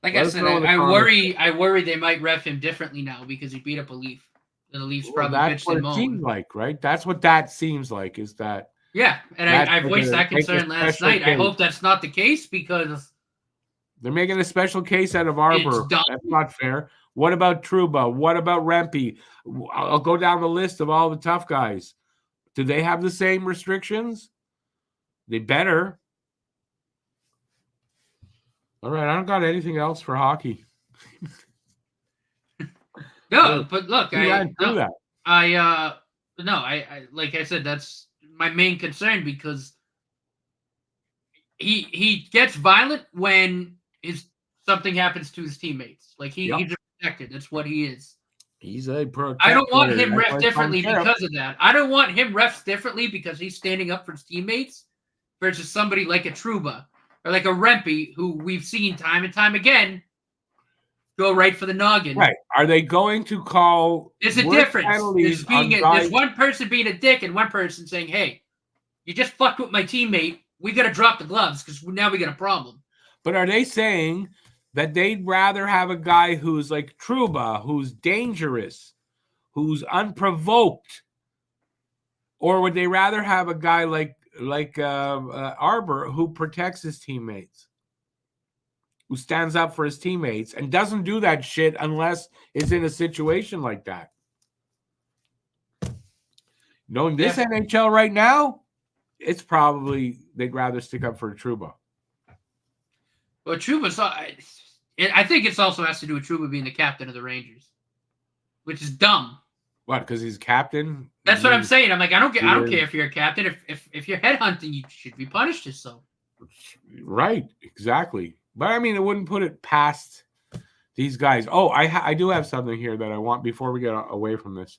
Like I said, I worry they might ref him differently now because he beat up a Leaf. And the Leafs probably bitched and moaned. That's what it seems like, right? That's what that seems like, is that. Yeah, and I voiced that concern last night. I hope that's not the case because they're making a special case out of Arber. That's not fair. What about Trouba? What about Rempe? I'll go down the list of all the tough guys. Do they have the same restrictions? They better. All right, I don't got anything else for hockey. No, but look, I like I said, that's my main concern because he gets violent when something happens to his teammates. Like he's protected. That's what he is. He's a protector. I don't want him ref differently because of that. I don't want him refs differently because he's standing up for his teammates versus somebody like a Trouba or like a Rempe who we've seen time and time again go right for the noggin. Right. Are they going to call? There's a difference. There's one person being a dick and one person saying, hey, you just fucked with my teammate. We got to drop the gloves because now we got a problem. But are they saying that they'd rather have a guy who's like Trouba, who's dangerous, who's unprovoked? Or would they rather have a guy like Arber who protects his teammates? Who stands up for his teammates and doesn't do that shit unless it's in a situation like that. Knowing this NHL right now, it's probably they'd rather stick up for Trouba. Well, Trouba's, I think it's also has to do with Trouba being the captain of the Rangers, which is dumb. What? Because he's captain? That's what I'm saying. I'm like, I don't care if you're a captain. If you're headhunting, you should be punished as so. Right. Exactly. But I mean, it wouldn't put it past these guys. Oh, I do have something here that I want before we get away from this.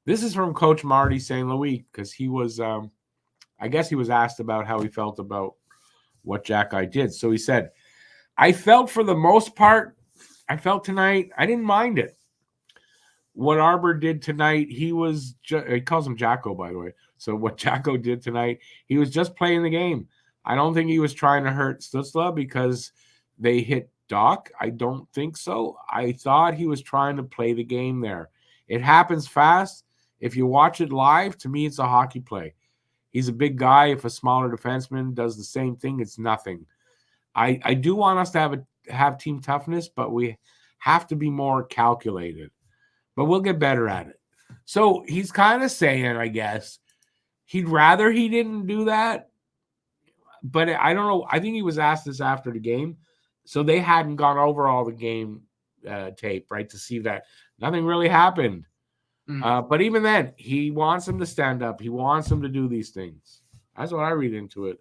This is from Coach Marty St. Louis because he was, I guess he was asked about how he felt about what Xhekaj did. So he said, I felt for the most part, tonight, I didn't mind it. What Arber did tonight, he calls him Jacko, by the way. So what Jacko did tonight, he was just playing the game. I don't think he was trying to hurt Stützle because they hit Dach. I don't think so. I thought he was trying to play the game there. It happens fast. If you watch it live, to me, it's a hockey play. He's a big guy. If a smaller defenseman does the same thing, it's nothing. I do want us to have team toughness, but we have to be more calculated. But we'll get better at it. So he's kind of saying, I guess, he'd rather he didn't do that. But I don't know. I think he was asked this after the game. So they hadn't gone over all the game tape, right, to see that nothing really happened. But even then, he wants him to stand up. He wants him to do these things. That's what I read into it.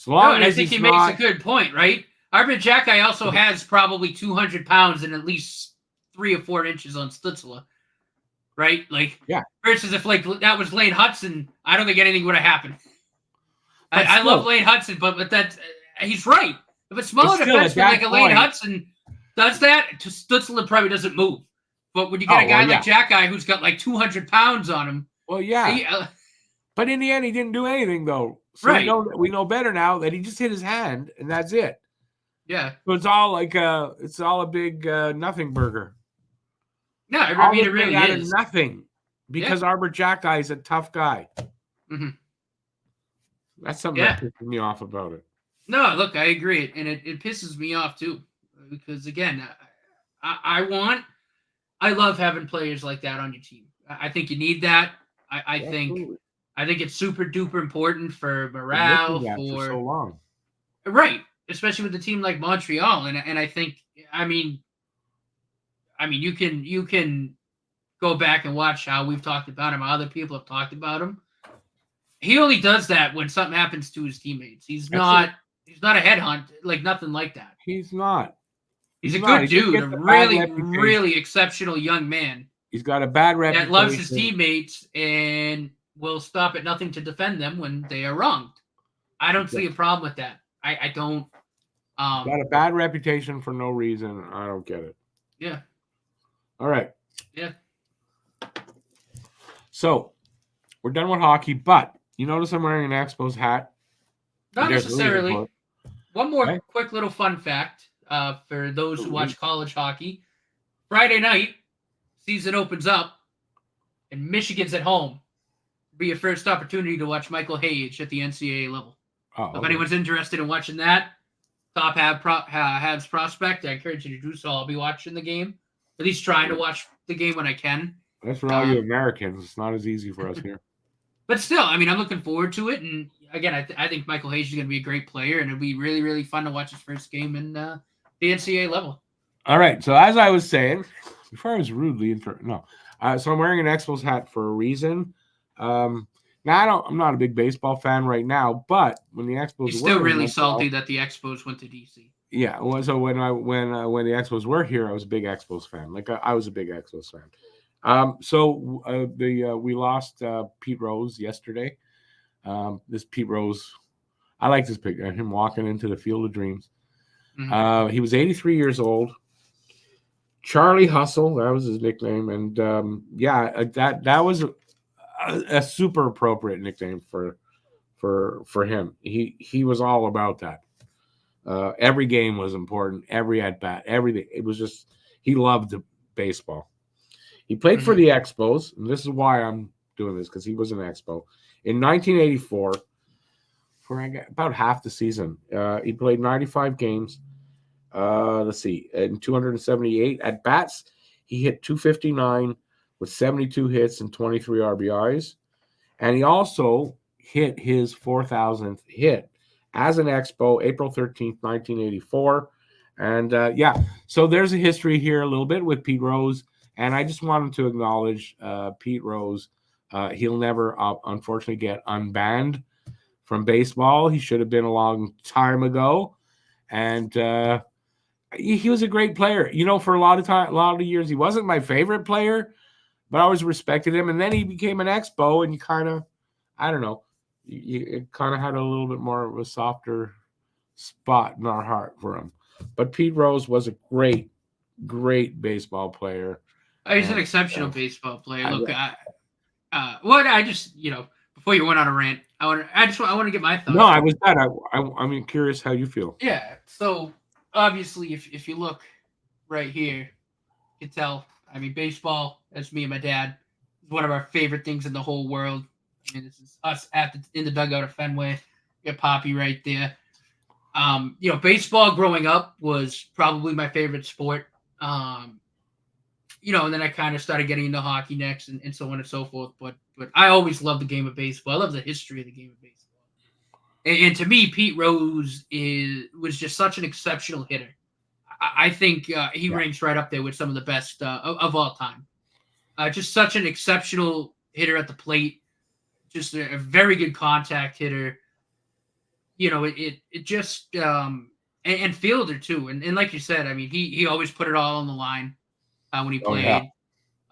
I think he makes a good point, right? Arber Xhekaj also has probably 200 pounds and at least 3 or 4 inches on Stützle, right? Like, versus if like that was Lane Hudson, I don't think anything would have happened. I love Lane Hudson, but that's he's right. If a smaller defenseman like a Lane Hudson does that, Stützle probably doesn't move. But when you get a guy like Xhekaj who's got like 200 pounds on him, but in the end, he didn't do anything though. So we know better now that he just hit his hand and that's it. Yeah. So it's all a big nothing burger. No, I All mean this it made really out of is. nothing Yeah. because Arber Xhekaj is a tough guy. Hmm. That's something that Yeah. pisses me off about it. No, look, I agree, and it pisses me off too, because again, I love having players like that on your team. I think you need that. I think Absolutely. I think it's super duper important for Been morale, missing that for so for long. right, especially with a team like Montreal, and I think you can go back and watch how we've talked about him, how other people have talked about him. He only does that when something happens to his teammates. He's That's it. not he's not a headhunt, like nothing like that. He's not. He's He's a not. good He just dude, gets a a bad really, reputation. really exceptional young man He's got a bad that loves his reputation. teammates and will stop at nothing to defend them when they are wronged. I don't see a problem with that. I don't. He's got a bad reputation for no reason. I don't get it. Yeah. All right. Yeah. So we're done with hockey, but you notice I'm wearing an Expos hat. Not There's a reason for necessarily. it. One more Okay? quick little fun fact for those who Sweet. watch college hockey. Friday night, season opens up, and Michigan's at home. Be your first opportunity to watch Michael Hayes at the NCAA level. Oh, So if okay. anyone's interested in watching that, top Habs prospect, I encourage you to do so. I'll be watching the game, at least trying to watch the game when I can. That's for all you Americans. It's not as easy for us here. But still, I mean, I'm looking forward to it. And again, I think Michael Hayes is going to be a great player, and it'll be really, really fun to watch his first game in the NCAA level. All right. So as I was saying, before I was rudely so I'm wearing an Expos hat for a reason. Now I'm not a big baseball fan right now, but when the Expos He's were still in really Montreal, salty that the Expos went to DC. yeah. So when the Expos were here, I was a big Expos fan. Like I was a big Expos fan. We lost Pete Rose yesterday. This Pete Rose, I like this picture. Him walking into the Field of Dreams. Mm-hmm. He was 83 years old. Charlie Hustle, that was his nickname, and that was a super appropriate nickname for him. He was all about that. Every game was important. Every at bat, everything. It was just he loved the baseball. He played for the Expos, and this is why I'm doing this because he was an Expo in 1984 for about half the season. He played 95 games. Let's see, in 278 at bats, he hit 259 with 72 hits and 23 RBIs, and he also hit his 4,000th hit as an Expo, April 13th, 1984. And so there's a history here a little bit with Pete Rose, and I just wanted to acknowledge Pete Rose. He'll never, unfortunately, get unbanned from baseball. He should have been a long time ago, and he was a great player. For a lot of years, he wasn't my favorite player, but I always respected him. And then he became an Expo, and you kind of, I don't know, you kind of had a little bit more of a softer spot in our heart for him. But Pete Rose was a great, great baseball player. He's an exceptional baseball player. Look, I just before you went on a rant, I want to get my thoughts. No, I was that. I'm curious how you feel. Yeah. So obviously, if you look right here, you can tell. I mean, baseball. That's me and my dad. Is one of our favorite things in the whole world. I mean, this is us in the dugout of Fenway. You got Poppy right there. Baseball growing up was probably my favorite sport. And then I kind of started getting into hockey next, and so on and so forth. But I always loved the game of baseball. I love the history of the game of baseball. And to me, Pete Rose was just such an exceptional hitter. I think he ranks right up there with some of the best of all time. Just such an exceptional hitter at the plate. Just a very good contact hitter. It just and fielder too. And like you said, I mean, he always put it all on the line when he played. Oh,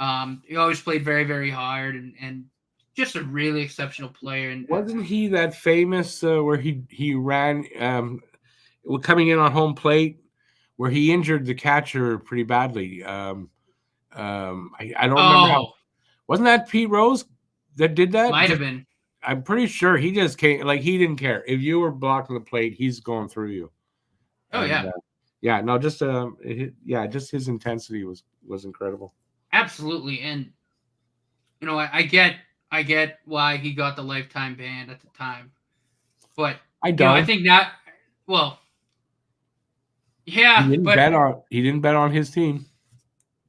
yeah. He always played very, very hard and just a really exceptional player. And wasn't he that famous where he ran coming in on home plate where he injured the catcher pretty badly? I don't remember how. Wasn't that Pete Rose that did that? Might have been. I'm pretty sure he just came, like he didn't care if you were blocking the plate, he's going through you. Oh, and, yeah. no, just just his intensity was incredible. absolutely. And I get why he got the lifetime ban at the time, but I don't. I think now, well, yeah, but he didn't bet on his team.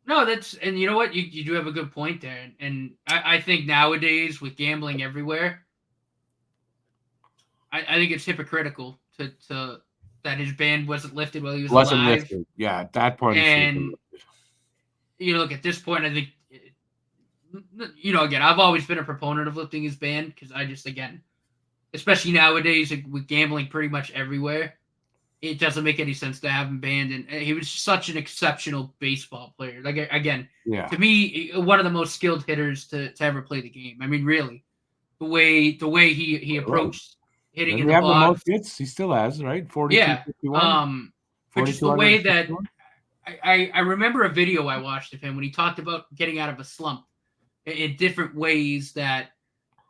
no, and you know what, you do have a good point there, and I think nowadays with gambling everywhere, I think it's hypocritical to that his ban wasn't lifted while he was alive. Lifted. Yeah, at that point, and look, at this point, I think, again, I've always been a proponent of lifting his ban because I just, again, especially nowadays with gambling pretty much everywhere, it doesn't make any sense to have him banned. And he was such an exceptional baseball player. Like, again, to me, one of the most skilled hitters to ever play the game. I mean, really, the way he approached hitting in the box. The most hits he still has, right? 42, yeah. 51. But just the way that I remember a video I watched of him when he talked about getting out of a slump in different ways that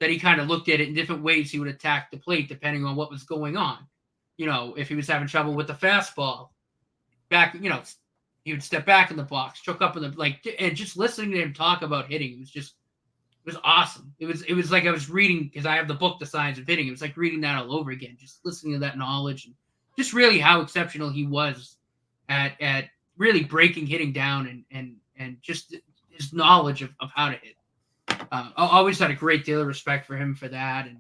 he kind of looked at it in different ways he would attack the plate depending on what was going on. If he was having trouble with the fastball, he would step back in the box, choke up in the and just listening to him talk about hitting, it was awesome. It was like I was reading, because I have the book, The Science of Hitting. It was like reading that all over again, just listening to that knowledge and just really how exceptional he was at really breaking hitting down and just his knowledge of how to hit. I always had a great deal of respect for him for that. And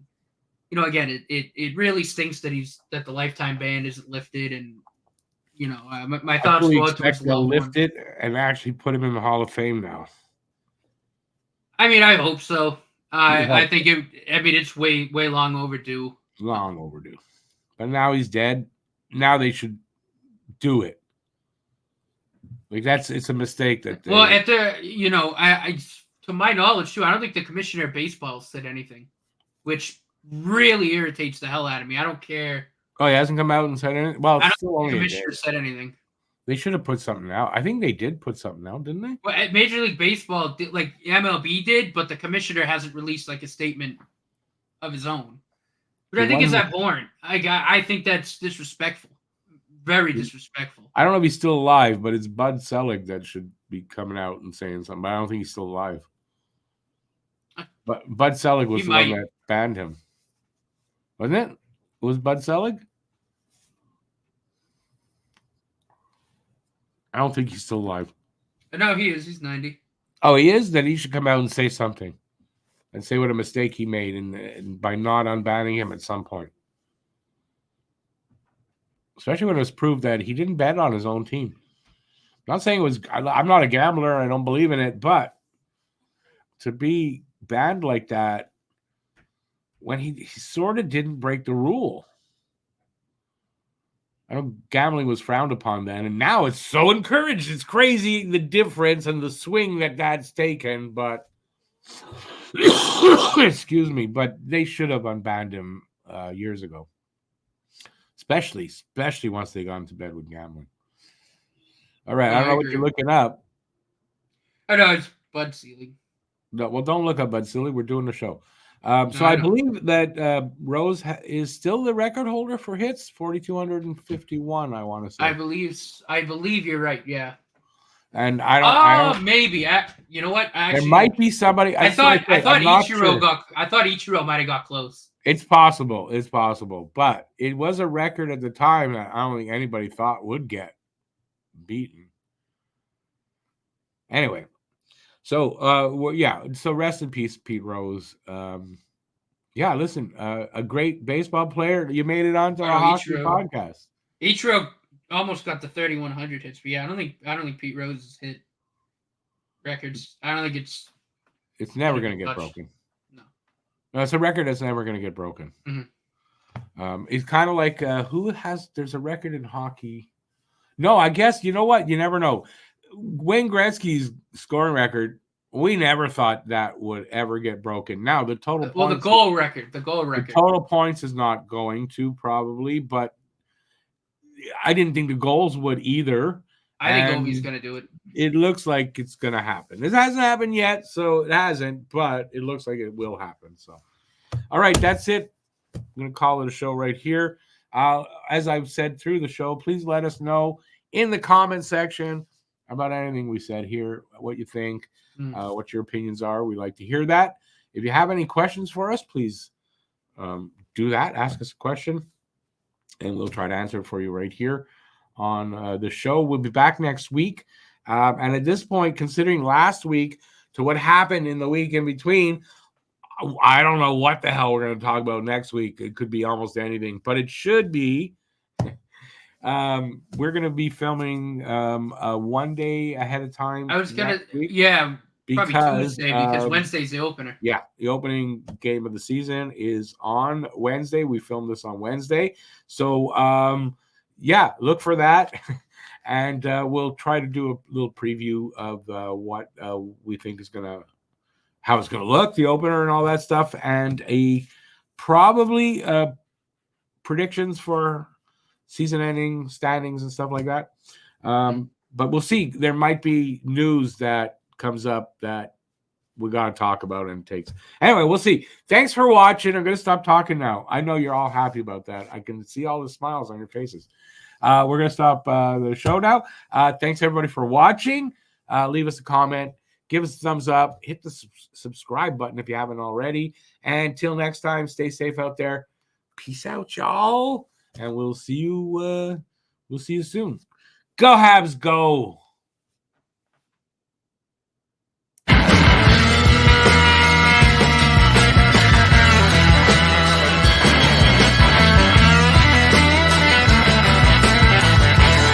again, it really stinks that the lifetime ban isn't lifted. And my thoughts go out towards they'll lift it and actually put him in the Hall of Fame now. I mean, I hope so. I think it's way long overdue. Long overdue. But now he's dead. Now they should do it. Like, it's a mistake that they... Well, at the to my knowledge too, I don't think the commissioner of baseball said anything, which really irritates the hell out of me. I don't care. Oh, he hasn't come out and said anything? Well, I don't think the commissioner said anything. They should have put something out. I think they did put something out, didn't they? Well, Major League Baseball did, like MLB did, but the commissioner hasn't released like a statement of his own. But I think it's abhorrent. I think that's disrespectful. Very disrespectful. I don't know if he's still alive, but it's Bud Selig that should be coming out and saying something. But I don't think he's still alive. But Bud Selig was the one that banned him. Wasn't it? Was Bud Selig? I don't think he's still alive. No, he is. He's 90. Oh, he is? Then he should come out and say something. And say what a mistake he made and by not unbanning him at some point. Especially when it was proved that he didn't bet on his own team. I'm not saying it was... I'm not a gambler. I don't believe in it. But to be banned like that when he sort of didn't break the rule. I know gambling was frowned upon then, and now it's so encouraged. It's crazy, the difference and the swing that's taken, but excuse me, but they should have unbanned him years ago. Especially once they got into bed with gambling. All right, I don't know what you're looking up. I know, it's Bud Selig. No, well, don't look up Bud Selig. We're doing the show. So I believe that Rose is still the record holder for hits, 4,251. I want to say. I believe you're right. Yeah. And I don't. Maybe. You know what? Actually, there might be somebody. I thought Ichiro might have got close. It's possible. But it was a record at the time that I don't think anybody thought would get beaten. Anyway. So, So rest in peace, Pete Rose. Listen, a great baseball player. You made it onto our hockey podcast. Ichiro almost got the 3,100 hits, but yeah, I don't think Pete Rose has hit records. I don't think it's never going to get broken. No, it's a record that's never going to get broken. Mm-hmm. It's kind of like there's a record in hockey. No, I guess you know what? You never know. Wayne Gretzky's scoring record, we never thought that would ever get broken. Now the total points, the goal record. The total points is not going to probably, but I didn't think the goals would either. I think Ovi's going to do it. It looks like it's going to happen. It hasn't happened yet, so it hasn't, but it looks like it will happen. So, all right, that's it. I'm going to call it a show right here. As I've said through the show, please let us know in the comment section about anything we said here, what you think, Mm. what your opinions are. We'd like to hear that. If you have any questions for us, please do that. Ask us a question, and we'll try to answer it for you right here on the show. We'll be back next week. And at this point, considering last week to what happened in the week in between, I don't know what the hell we're going to talk about next week. It could be almost anything, but it should be. We're going to be filming one day ahead of time. I was gonna, next week yeah, probably because Tuesday because Wednesday's the opener. yeah, the opening game of the season is on Wednesday. We filmed this on Wednesday, so yeah, look for that, and we'll try to do a little preview of what we think is how it's gonna look, the opener, and all that stuff, and probably predictions for season-ending standings and stuff like that. But we'll see. There might be news that comes up that we got to talk about and takes. Anyway, we'll see. Thanks for watching. I'm going to stop talking now. I know you're all happy about that. I can see all the smiles on your faces. We're going to stop the show now. Thanks, everybody, for watching. Leave us a comment. Give us a thumbs up. Hit the subscribe button if you haven't already. And until next time, stay safe out there. Peace out, y'all. And we'll see you soon. Go Habs, go.